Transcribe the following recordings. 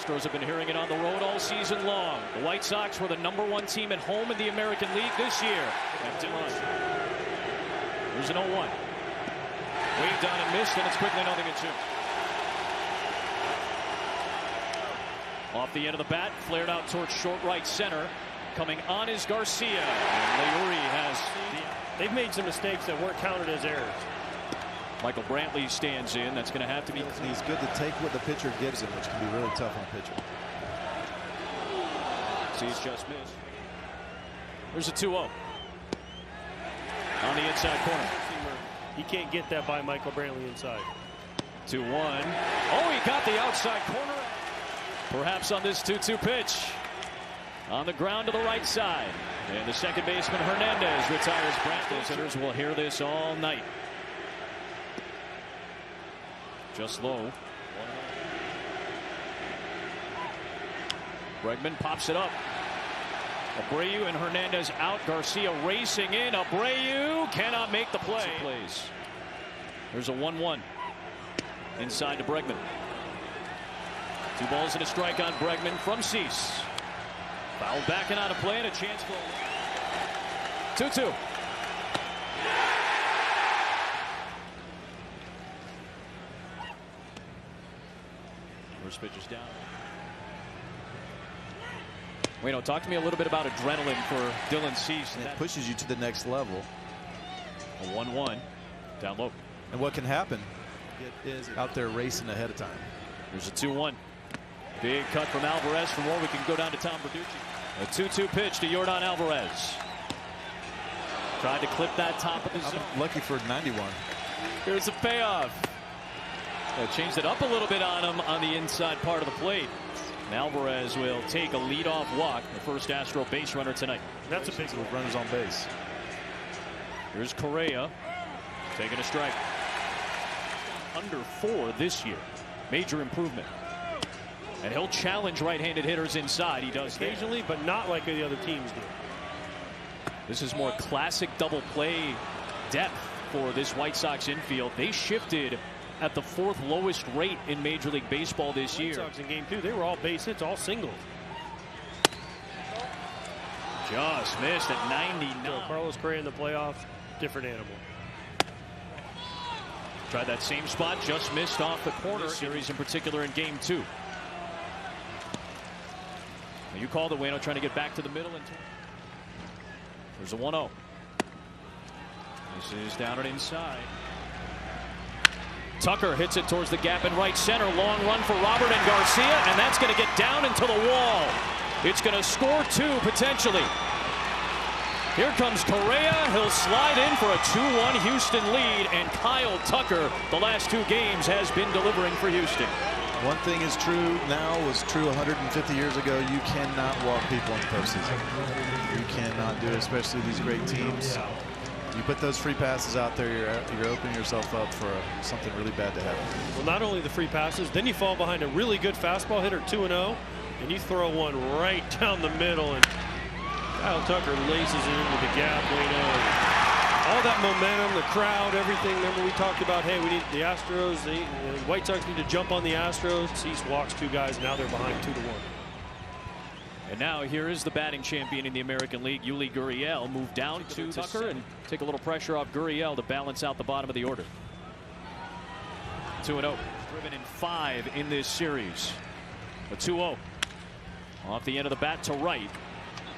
Astros have been hearing it on the road all season long. The White Sox were the #1 team at home in the American League this year. Here's an 0-1. Waved down and missed, and it's quickly 0-2. Off the end of the bat, flared out towards short right center. Coming on is Garcia. And Leury has... They've made some mistakes that weren't counted as errors. Michael Brantley stands in. That's going to have to be... He's good to take what the pitcher gives him, which can be really tough on a pitcher. Sees just missed. There's a 2-0. On the inside corner. He can't get that by Michael Brantley inside. 2-1. Oh, he got the outside corner. Perhaps on this 2-2 pitch. On the ground to the right side. And the second baseman Hernandez retires Brantley. Hitters will hear this all night. Just low. Bregman pops it up. Abreu and Hernandez out. Garcia racing in. Abreu cannot make the play. There's a 1-1 inside to Bregman. 2 balls and a strike on Bregman from Cease. Foul back and out of play and a chance for 2-2. First pitch is down. Wayno, talk to me a little bit about adrenaline for Dylan Cease. It pushes you to the next level. A 1-1 down low. And what can happen is out there racing ahead of time. There's a 2-1. Big cut from Alvarez from where we can go down to Tom Verducci. A 2-2 pitch to Yordan Alvarez. Tried to clip that top of the zone. Lucky for 91. Here's the payoff. Changed it up a little bit on him on the inside part of the plate. And Alvarez will take a leadoff walk, the first Astro base runner tonight. That's a big with runners on base. Here's Correa taking a strike. Under 4 this year. Major improvement. And he'll challenge right-handed hitters inside. He does occasionally, but not like the other teams do. This is more classic double play depth for this White Sox infield. They shifted at the 4th lowest rate in Major League Baseball this year. White Sox in game 2, they were all base hits, all singles. Just missed at 99. So Carlos Correa in the playoffs, different animal. Tried that same spot, just missed off the corner. Series in particular in game 2. You called it, Wayno, trying to get back to the middle. There's a 1-0. This is down and inside. Tucker hits it towards the gap in right center. Long run for Robert and Garcia, and that's going to get down into the wall. It's going to score 2 potentially. Here comes Correa. He'll slide in for a 2-1 Houston lead, and Kyle Tucker, the last 2 games, has been delivering for Houston. One thing is true now, was true 150 years ago. You cannot walk people in the postseason. You cannot do it, especially these great teams. You put those free passes out there, you're opening yourself up for something really bad to happen. Well, not only the free passes, then you fall behind a really good fastball hitter, 2-0, and you throw one right down the middle, and Kyle Tucker laces it into the gap. All that momentum, the crowd, everything. Remember we talked about, hey, we need the Astros, the White Sox need to jump on the Astros. Cease walks 2 guys, now they're behind 2-1. And now here is the batting champion in the American League, Yuli Gurriel, move down to Tucker and take a little pressure off Gurriel to balance out the bottom of the order. 2-0. Driven in 5 in this series. A 2-0. Off the end of the bat to right.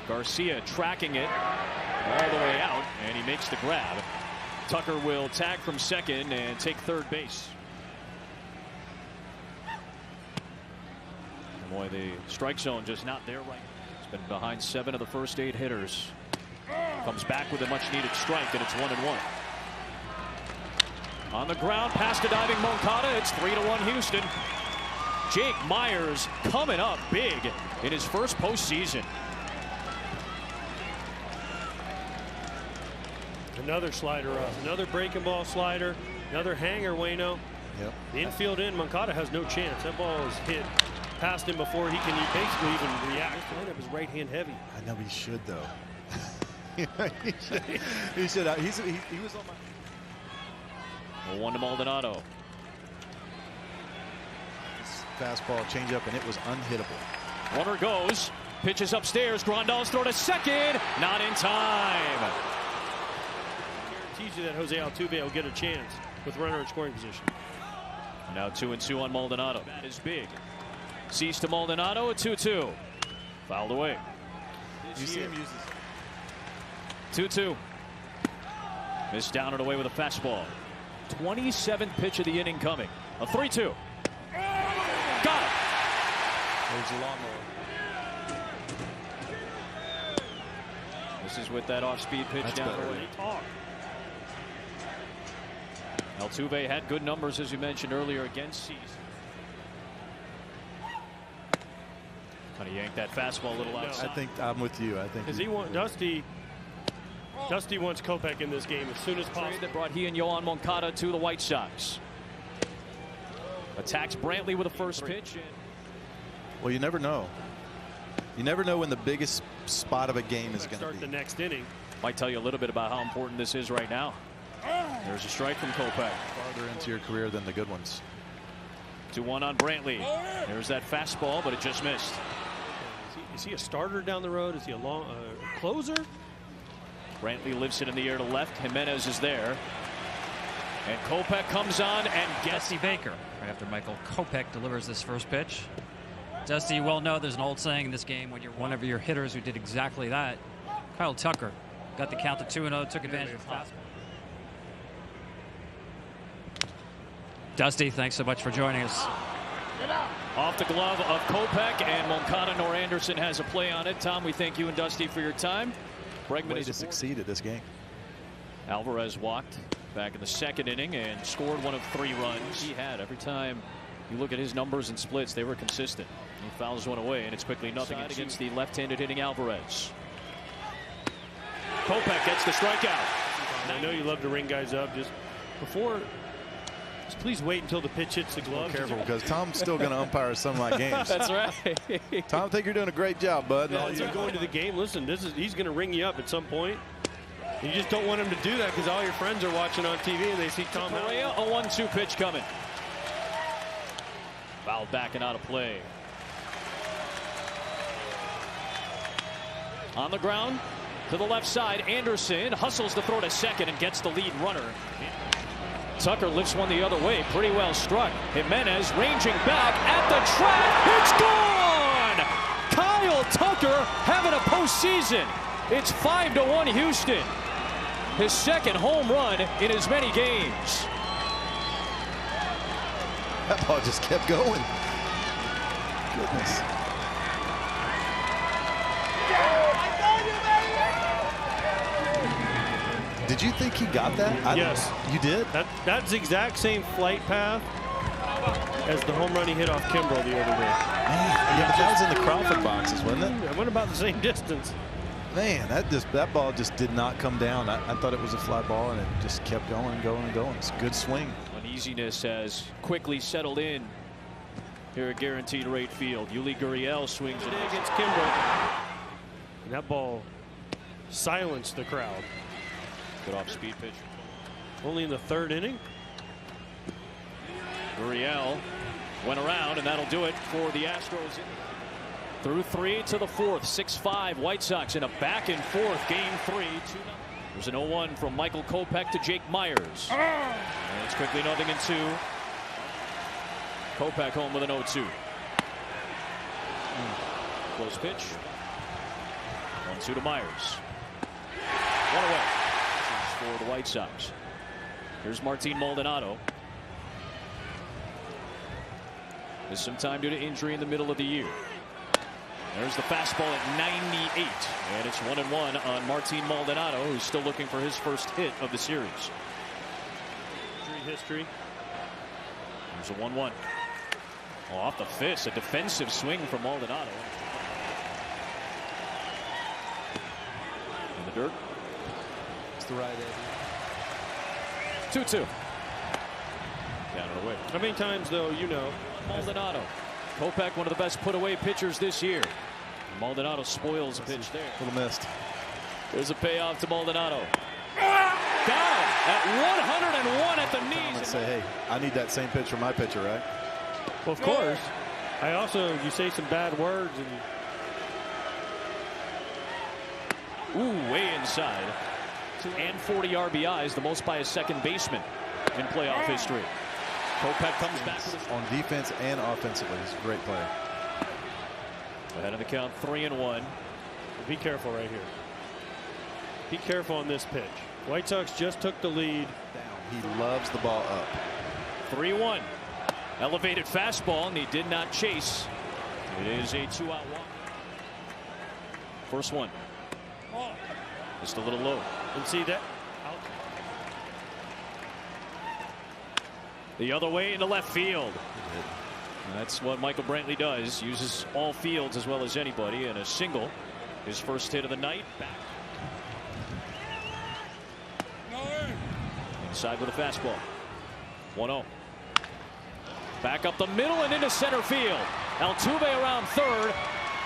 Garcia tracking it all the way out, and he makes the grab. Tucker will tag from second and take third base. And boy, the strike zone just not there right now. It's been behind 7 of the first 8 hitters. Comes back with a much needed strike, and it's 1-1. On the ground, past a diving Moncada, it's 3-1 Houston. Jake Myers coming up big in his first postseason. Another slider up, another breaking ball slider, another hanger, Wayno. Yep. The infield in, Moncada has no chance. That ball is hit past him before he can basically even react. This lineup is right-hand heavy. I know he should, though. he should. He was on my... 1 to Maldonado. fastball, changeup, and it was unhittable. Runner goes, pitches upstairs. Grandal's throw to second, not in time. Guarantees you that Jose Altuve will get a chance with runner in scoring position. Now 2-2 on Maldonado. That is big. Cease to Maldonado, a 2-2. Fouled away. You see him use 2-2. Missed down and away with a fastball. 27th pitch of the inning coming. A 3-2. Got it. There's a lawnmower. This is with that off-speed pitch. That's down better. the way. Altuve had good numbers, as you mentioned earlier, against Cease. Kind of yanked that fastball a little outside. I think I'm with you. I think Because he wants Dusty wants Kopech in this game as soon as possible. Trade that brought he and Yohan Moncada to the White Sox. Attacks Brantley with a first pitch. Well, you never know. You never know when the biggest spot of a game is going to start be. the next inning. Might tell you a little bit about how important this is right now. There's a strike from Kopech. Farther into your career than the good ones. 2-1 on Brantley. There's that fastball, but it just missed. Is he a starter down the road? Is he a long closer? Brantley lifts it in the air to left. Jimenez is there. And Kopech comes on and gets Dusty Baker right after Michael Kopech delivers this first pitch. Dusty, you well know there's an old saying in this game when you're one of your hitters who did exactly that. Kyle Tucker got the count to 2-0, took advantage of the fastball. Dusty, thanks so much for joining us. off the glove of Kopech, and Moncada nor Anderson has a play on it. Tom, we thank you and Dusty for your time. Bregman Way to succeed at this game. Alvarez walked back in the second inning and scored one of 3 runs. He had every time you look at his numbers and splits, they were consistent. He fouls one away, and it's quickly nothing against the left-handed hitting Alvarez. Kopech gets the strikeout. I know you love to ring guys up. Just before, just please wait until the pitch hits the glove. Be careful, because Tom's still going to umpire some of my games. That's right. Tom, I think you're doing a great job, bud. Yeah, as you go into the game, listen, he's going to ring you up at some point. You just don't want him to do that because all your friends are watching on TV and they see Tom. Correa, a 1-2 pitch coming. Fouled back and out of play. On the ground to the left side, Anderson hustles to throw to second and gets the lead runner. Tucker lifts one the other way, pretty well struck. Jimenez ranging back at the track. It's gone! Kyle Tucker having a postseason. It's 5-1 Houston. His second home run in as many games. That ball just kept going. Goodness. Did you think he got that? Yes. You did? That's the exact same flight path as the home run he hit off Kimbrel the other day. Man, yeah, but that was in the Crawford boxes, wasn't it? It went about the same distance. Man, that ball just did not come down. I thought it was a fly ball, and it just kept going and going and going. It's a good swing. Uneasiness has quickly settled in here at Guaranteed Rate Field. Yuli Gurriel swings it Against Kimbrel. And that ball silenced the crowd. Good off-speed pitch. Only in the 3rd inning. Gurriel went around, and that'll do it for the Astros. Through 3 to the 4th, 6-5 White Sox in a back-and-forth game 3. There's an 0-1 from Michael Kopech to Jake Myers. And it's quickly 0-2. Kopech home with an 0-2. Close pitch. 1-2 to Myers. One away. This is for the White Sox. Here's Martin Maldonado. Missed some time due to injury in the middle of the year. There's the fastball at 98, and it's 1-1 on Martin Maldonado, who's still looking for his first hit of the series. Injury history. There's a 1-1. Oh, off the fist, a defensive swing from Maldonado. In the dirt. It's the right edge. 2-2. Down and away. How many times, though, you know, Maldonado. Kopech, one of the best put-away pitchers this year. Maldonado spoils a pitch there. A little missed. There's a payoff to Maldonado. Got him at 101 at the knees. And say, hey, I need that same pitch for my pitcher, right? well, of course. You say some bad words and Ooh, way inside. And 40 RBIs, the most by a second baseman in playoff history. Kopech comes back on defense and offensively. He's a great player. Ahead of the count, 3-1. Be careful right here. Be careful on this pitch. White Sox just took the lead. He loves the ball up. 3-1. Elevated fastball, and he did not chase. It is a 2-out walk. First one. Just a little low. And see that? The other way into left field. And that's what Michael Brantley does. Uses all fields as well as anybody. And a single. His first hit of the night. Back. Inside with a fastball. 1-0. Back up the middle and into center field. Altuve around third.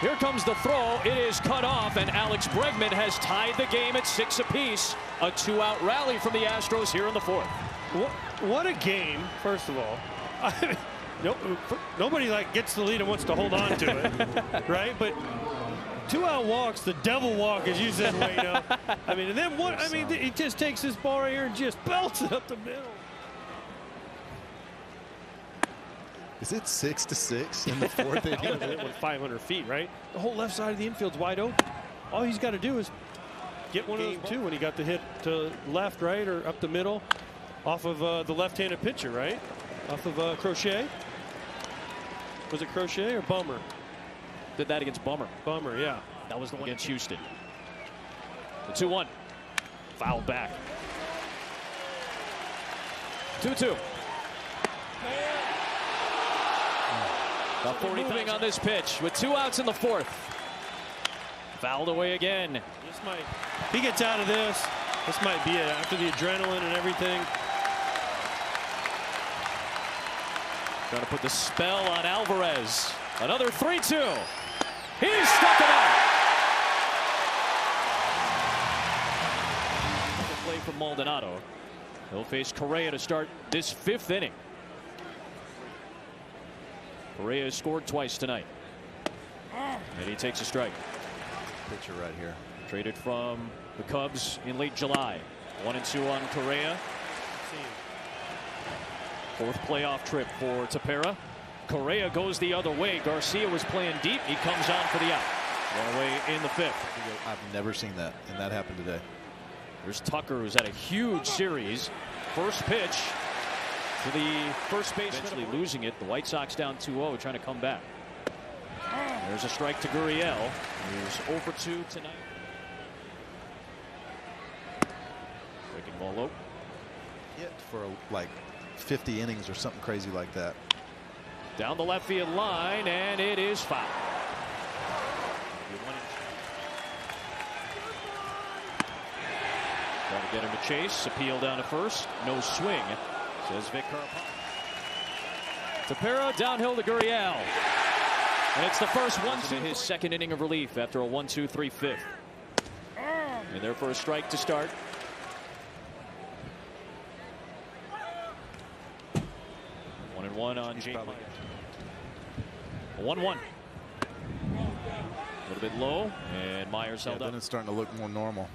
Here comes the throw. It is cut off, and Alex Bregman has tied the game at 6 apiece. A 2-out rally from the Astros here in the fourth. What a game, first of all. Nobody gets the lead and wants to hold on to it, right? But 2-out walks, the devil walk, as you said, Wayno. I mean, and then what? I mean, he just takes this ball right here and just belts it up the middle. Is it 6-6 in the fourth inning? With 500 feet, right? The whole left side of the infield's wide open. All he's got to do is get one of those two when he got the hit to left, right, or up the middle, off of the left-handed pitcher, right? Off of Crochet. Was it Crochet or Bummer? Did that against Bummer. Bummer, yeah. That was the one against Houston. The 2-1. Foul back. 2-2. About 40 moving on this pitch with 2 outs in the fourth. Fouled away again. This might, if he gets out of this might be it after the adrenaline and everything. Trying to put the spell on Alvarez. Another 3-2. He's stuck it out. Play from Maldonado. He'll face Correa to start this 5th inning. Correa has scored twice tonight. And he takes a strike. Pitcher right here. Traded from the Cubs in late July. 1-2 on Correa. 4th playoff trip for Tepera. Correa goes the other way. Garcia was playing deep. He comes on for the out. One away in the 5th. I've never seen that, and that happened today. There's Tucker, who's had a huge series. First pitch to the first base. Eventually losing it. The White Sox down 2-0, trying to come back. There's a strike to Gurriel, who's 0 for 2 tonight. Breaking ball low. Hit for like 50 innings or something crazy like that. Down the left field line, and it is foul. Trying to get him to chase. Appeal down to first. No swing, says Vic Carapano. Tepera downhill to Gurriel. And it's the first 1-2 in his 2nd inning of relief after a 1-2-3 5th. And there for a strike to start. One on Jake Myers. 1-1. A little bit low, and Myers held up. Then it's starting to look more normal.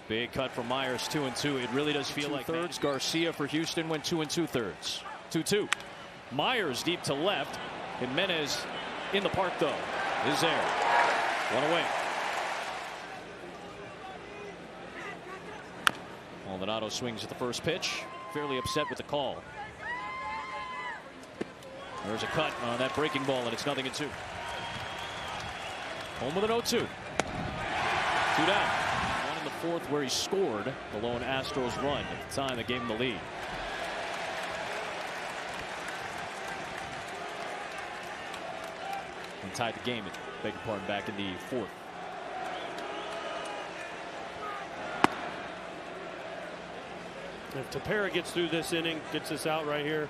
Big cut from Myers, 2-2. It really does feel like thirds. Garcia for Houston went 2 2/3. 2-2. Myers deep to left. Jimenez in the park, though, is there. One away. Maldonado swings at the first pitch. Fairly upset with the call. There's a cut on that breaking ball, and it's 0-2. Home with an 0-2. 2 down. One in the 4th where he scored the lone Astros run at the time that gave him the lead. And tied the game, beg your pardon, back in the 4th. If Tepera gets through this inning, gets this out right here,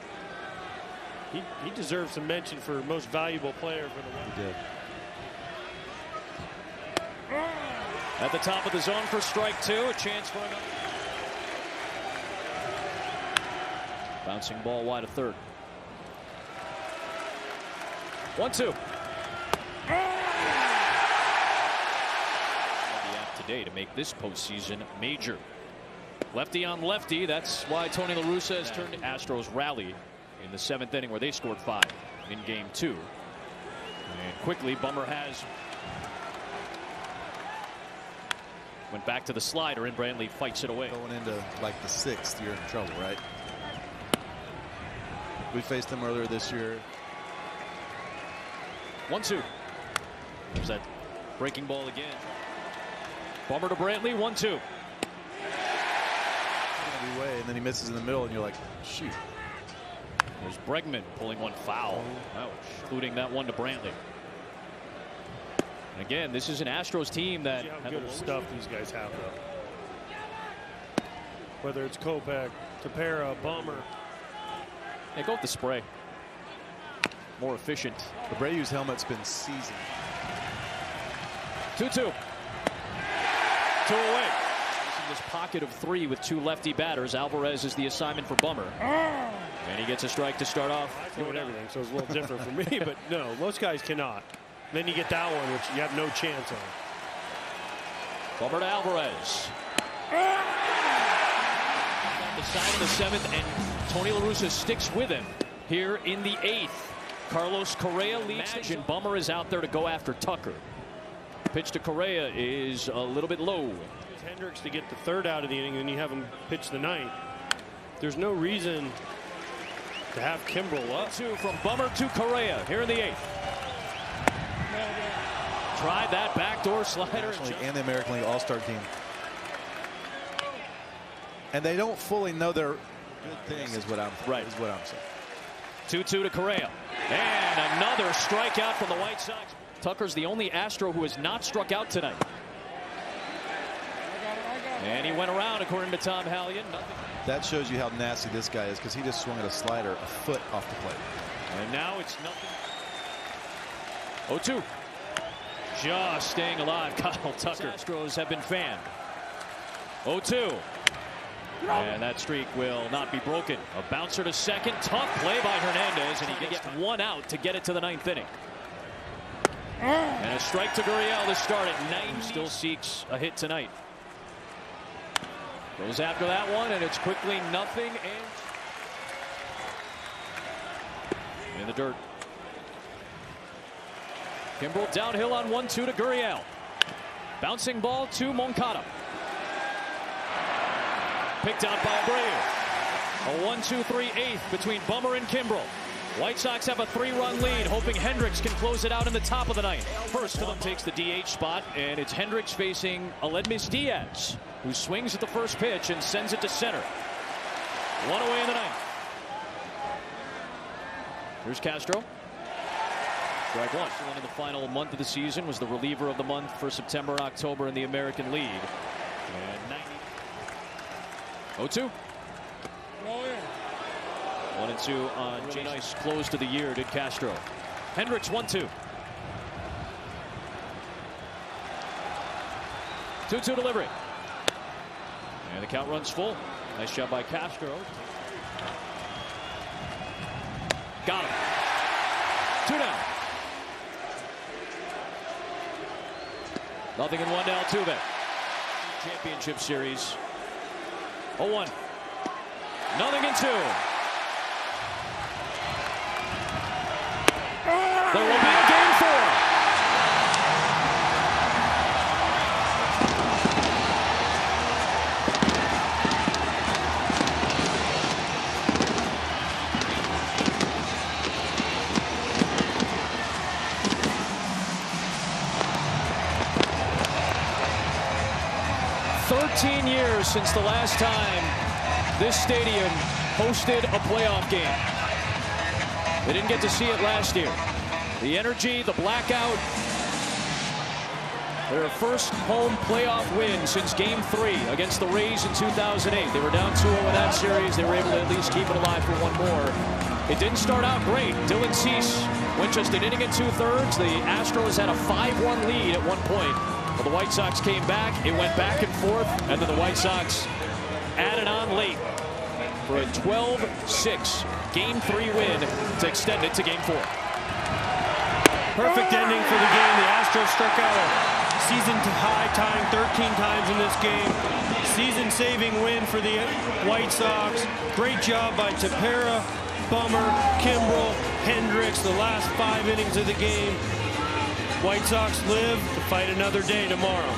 he deserves some mention for most valuable player for the one. He did. At the top of the zone for strike 2, a chance for another. Bouncing ball wide of third. 1-2. Today to make this postseason major. Lefty on lefty. That's why Tony La Russa has turned. Astros rally in the 7th inning where they scored 5 in game 2. And quickly Bummer has went back to the slider and Brantley fights it away. Going into like the 6th, you're in trouble, right? We faced them earlier this year. 1-2. There's that breaking ball again. Bummer to Brantley, 1-2. Every way, and then he misses in the middle, and you're like, shoot. There's Bregman pulling one foul. Ouch. Including that one to Brantley. And again, this is an Astros team that. See how good of stuff these guys have, though. Whether it's Kopech, Tepera, Bummer. They go with the spray. More efficient. Abreu's helmet's been seasoned. 2-2. 2 away. In this pocket of 3 with 2 lefty batters. Alvarez is the assignment for Bummer. And he gets a strike to start off. Doing everything, so it's a little different for me, but no, most guys cannot. Then you get that one, which you have no chance on. Bummer to Alvarez. The side of the 7th, and Tony La Russa sticks with him here in the 8th. Carlos Correa leads, and Bummer is out there to go after Tucker. Pitch to Correa is a little bit low. Hendricks to get the 3rd out of the inning, and then you have him pitch the 9th. There's no reason to have Kimbrel up. 2 from Bummer to Correa here in the 8th. Tried that backdoor slider. And the American League All-Star team. And they don't fully know their good thing is what I'm saying. 2-2 to Correa. And another strikeout from the White Sox. Tucker's the only Astro who has not struck out tonight. And he went around, according to Tom Hallion. Nothing. That shows you how nasty this guy is, because he just swung at a slider a foot off the plate. And now it's nothing. 0-2. Just staying alive. Kyle Tucker. Astros have been fanned. 0-2. And that streak will not be broken. A bouncer to second. Tough play by Hernandez, and he can get 1 out to get it to the 9th inning. And a strike to Gurriel to start at 9. Still seeks a hit tonight. Goes after that one, and it's quickly nothing, and in the dirt. Kimbrel downhill on 1-2 to Gurriel. Bouncing ball to Moncada. Picked out by Abreu. A 1-2-3 8th between Bummer and Kimbrel. White Sox have a 3-run lead, hoping Hendricks can close it out in the top of the 9th. First, one takes the DH spot, and it's Hendricks facing Aledmys Diaz, who swings at the first pitch and sends it to center. 1 away in the 9th. Here's Castro. Strike 1. In the final month of the season, was the reliever of the month for September and October in the American League. And 0-2. 1-2 on Jay. Nice close to the year, did Castro. Hendricks 1-2. 2-2 delivery. And the count runs full. Nice job by Castro. Got him. 2 down. Nothing in 1 to Altuve. Championship series. 0-1. Nothing in 2. There will be a game 4. Years since the last time this stadium hosted a playoff game. They didn't get to see it last year. The energy, the blackout. Their first home playoff win since Game 3 against the Rays in 2008. They were down 2-0 in that series. They were able to at least keep it alive for 1 more. It didn't start out great. Dylan Cease went just an inning and 2/3. The Astros had a 5-1 lead at one point. Well, the White Sox came back. It went back and forth, and then the White Sox added on late for a 12-6 Game 3 win to extend it to Game 4. Perfect ending for the game. The Astros struck out a season high, tying 13 times in this game. Season-saving win for the White Sox. Great job by Tepera, Bummer, Kimbrel, Hendricks, the last 5 innings of the game. White Sox live to fight another day tomorrow.